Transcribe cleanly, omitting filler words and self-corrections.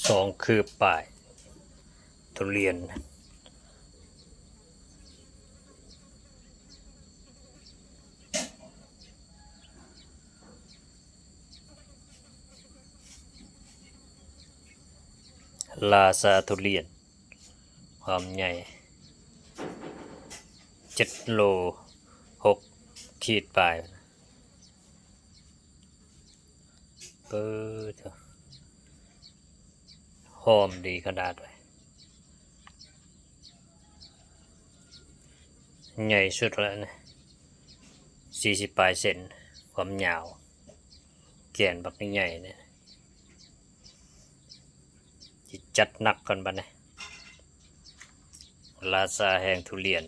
2 คืบป่ายทุเรียนลาซาทุเรียนความใหญ่7 โล 6 ขีดปลายเปิดหอมดีขนาดเลยใหญ่สุดแล้วนะ40 ปลายเซนความยาวแก่นบักใหญ่เนี่ยจัดหนักกันบ้านะลาซาแห่งทุเรียน